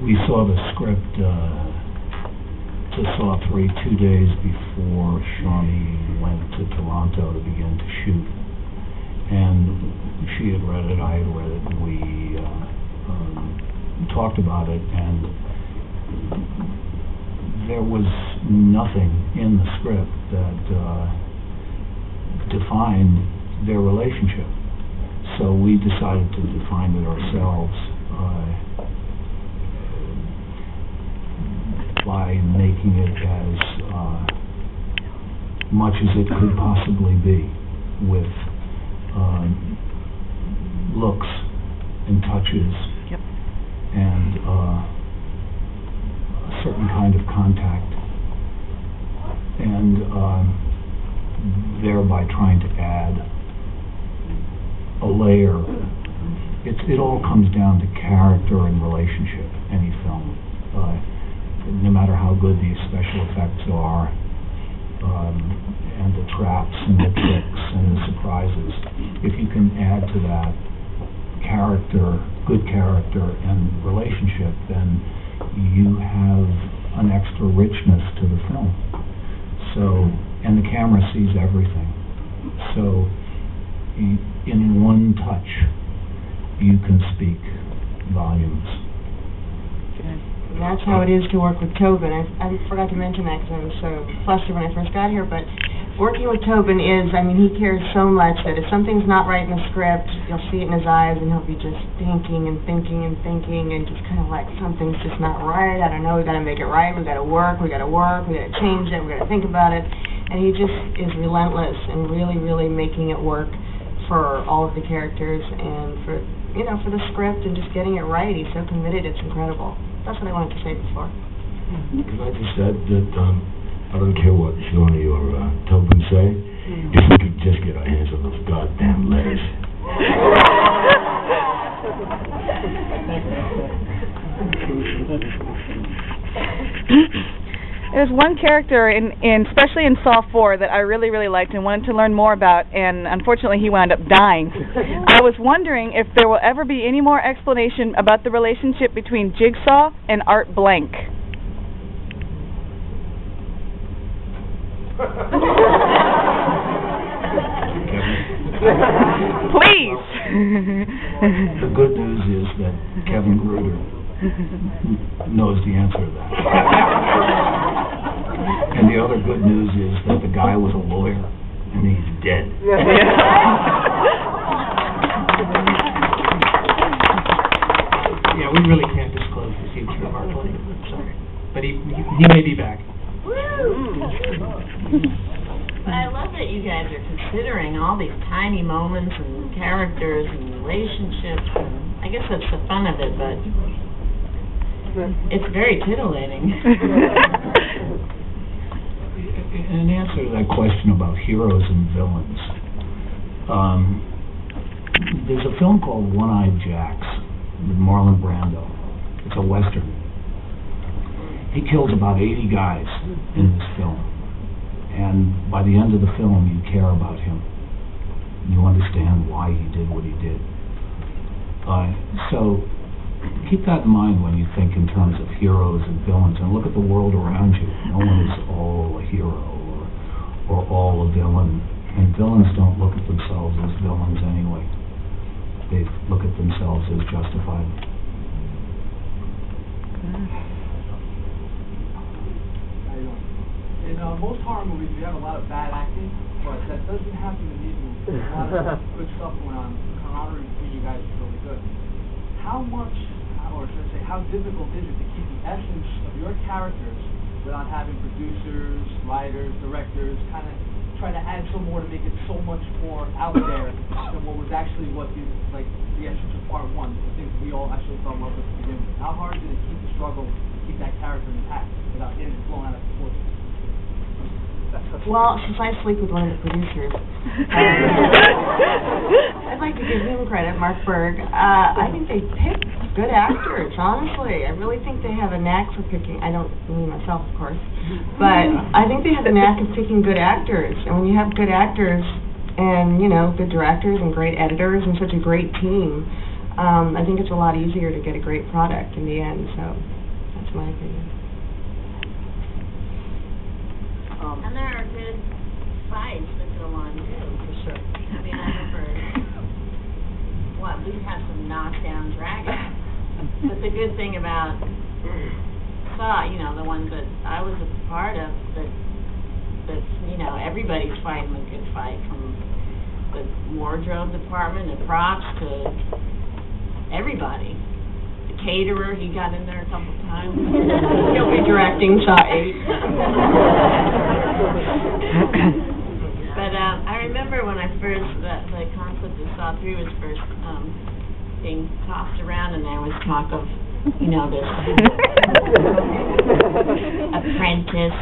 We saw the script to Saw 3 2 days before Shawnee went to Toronto to begin to shoot. And she had read it, I had read it, and we talked about it, and there was nothing in the script that defined their relationship. So we decided to define it ourselves by making it as much as it could possibly be, with looks and touches, yep, and a certain kind of contact, and thereby trying to add a layer. It all comes down to character and relationship, any film. No matter how good these special effects are, and the traps and the tricks and the surprises, if you can add to that character, good character and relationship, then you have an extra richness to the film. So, and the camera sees everything. So, in one touch, you can speak volumes. And that's how it is to work with Tobin. I forgot to mention that because I was so flustered when I first got here, but working with Tobin is, I mean, he cares so much that if something's not right in the script, you'll see it in his eyes, and he'll be just thinking and thinking and thinking, and just kind of like, something's just not right, I don't know, we got to make it right, we got to work, we got to change it, we got to think about it, and he just is relentless and really, really making it work for all of the characters and for, you know, for the script and just getting it right. He's so committed, it's incredible. That's what I wanted to say before. Can I just add that I don't care what Shawnee or Tobin say, if we could just get our hands on those goddamn letters. There's one character, especially in Saw 4, that I really, really liked and wanted to learn more about, and unfortunately he wound up dying. I was wondering if there will ever be any more explanation about the relationship between Jigsaw and Art Blank. Please! The good news is that Kevin Gruder knows the answer to that. And the other good news is that the guy was a lawyer, and he's dead. Yeah, we really can't disclose the future of Art Blank. Sorry, but he may be back. I love that you guys are considering all these tiny moments and characters and relationships, and I guess that's the fun of it, but it's very titillating. In answer to that question about heroes and villains, there's a film called One-Eyed Jacks with Marlon Brando. It's a Western. He kills about 80 guys in this film. And by the end of the film, you care about him. You understand why he did what he did. So keep that in mind when you think in terms of heroes and villains, and look at the world around you. No one is all a hero or all a villain. And villains don't look at themselves as villains anyway. They look at themselves as justified. In most horror movies, we have a lot of bad acting, but that doesn't happen in these movies. There's a lot of good stuff going on. The camaraderie between you guys is really good. How much, or should I say, how difficult is it to keep the essence of your characters without having producers, writers, directors, kind of try to add some more to make it so much more out there than what was actually the essence of part one, the things we all actually fell in love with to begin with? How hard is it to keep the struggle, to keep that character intact without getting it blown out of proportion? Well, since I sleep with one of the producers, I'd like to give him credit, Mark Berg. I think they pick good actors, honestly. I really think they have a knack for picking, I don't mean myself, of course, but I think they have a knack of picking good actors. And when you have good actors and, you know, good directors and great editors and such a great team, I think it's a lot easier to get a great product in the end, so that's my opinion. And there are good fights that go on too, for sure. I mean, I remember, we'd have some knockdown dragouts. But the good thing about SAW, you know, the ones that I was a part of, that you know, everybody's fighting a good fight, from the wardrobe department and props to everybody. The caterer, he got in there a couple times. He'll be directing SAW 8. But I remember when I first, the concept of SAW 3 was first being tossed around, and there was talk of, you know, this apprentice,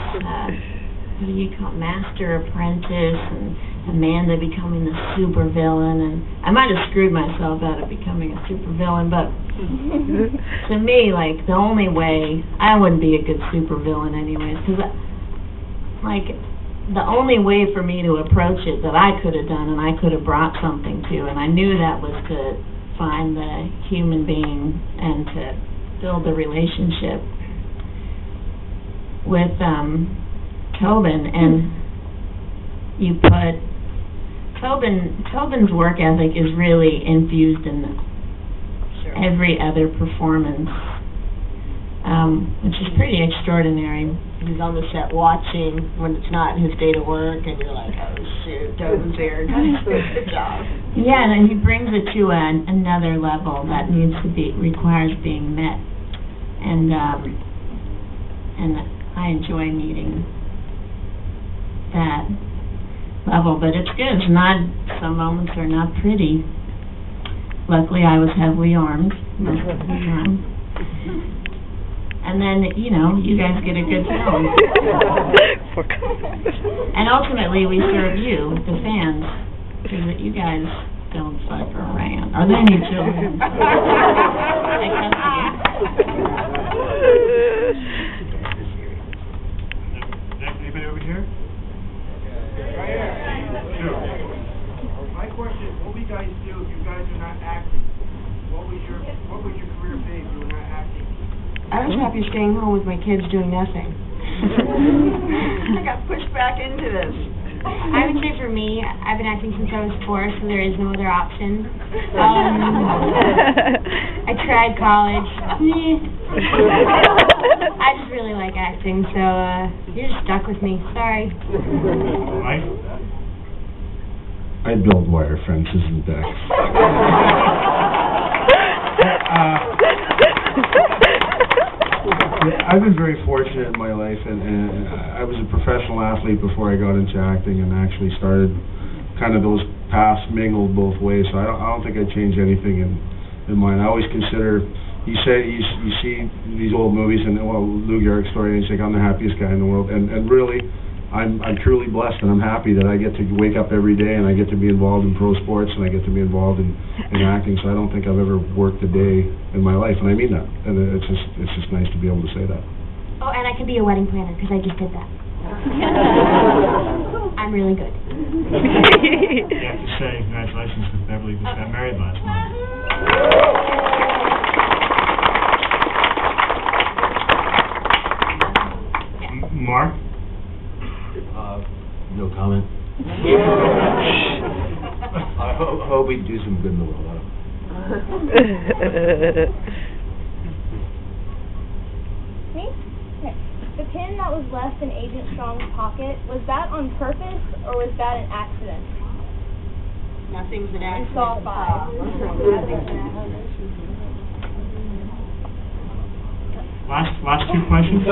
what do you call it, master apprentice, and Amanda becoming the super villain, and I might have screwed myself out of becoming a super villain, but to me, like, the only way, I wouldn't be a good super villain anyways, because, like, the only way for me to approach it that I could have done and I could have brought something to, and I knew that was to find the human being and to build a relationship with Tobin, and you put Tobin's work ethic is really infused in every other performance, which is pretty extraordinary. He's on the set watching when it's not his day to work, and you're like, oh shoot, Tobin's here. Good job. Yeah, and then he brings it to another level that requires being met, and I enjoy meeting that level. But it's good. It's not. Some moments are not pretty. Luckily, I was heavily armed most of the time. And then, you know, you guys get a good film. And ultimately, we serve you, the fans, so that you guys don't fuck around. Are there any children? Anybody over here? Right here. My question is, what would you guys do if you guys are not acting? What would your career be if you were not acting? I was happy staying home with my kids doing nothing. I got pushed back into this. I would say for me, I've been acting since I was 4, so there is no other option. I tried college. I just really like acting, so you're just stuck with me. Sorry. Mike? I build wire fences and decks. I've been very fortunate in my life, and I was a professional athlete before I got into acting, and actually started kind of those paths mingled both ways. So I don't think I'd change anything in mine. I always consider, you see these old movies, and well, Lou Gehrig's story, and you think I'm the happiest guy in the world, and really, I'm truly blessed, and I'm happy that I get to wake up every day and I get to be involved in pro sports and I get to be involved in acting. So I don't think I've ever worked a day in my life, and I mean that. And it's just nice to be able to say that. Oh, and I could be a wedding planner because I just did that. I'm really good. You have to say congratulations to Beverly, who got married last month. Mark? No comment. I hope we do some good in the world. Me? Okay. The pin that was left in Agent Strong's pocket, was that on purpose or was that an accident? Nothing's an accident. In SAW 5. Nothing's an accident. Last two questions?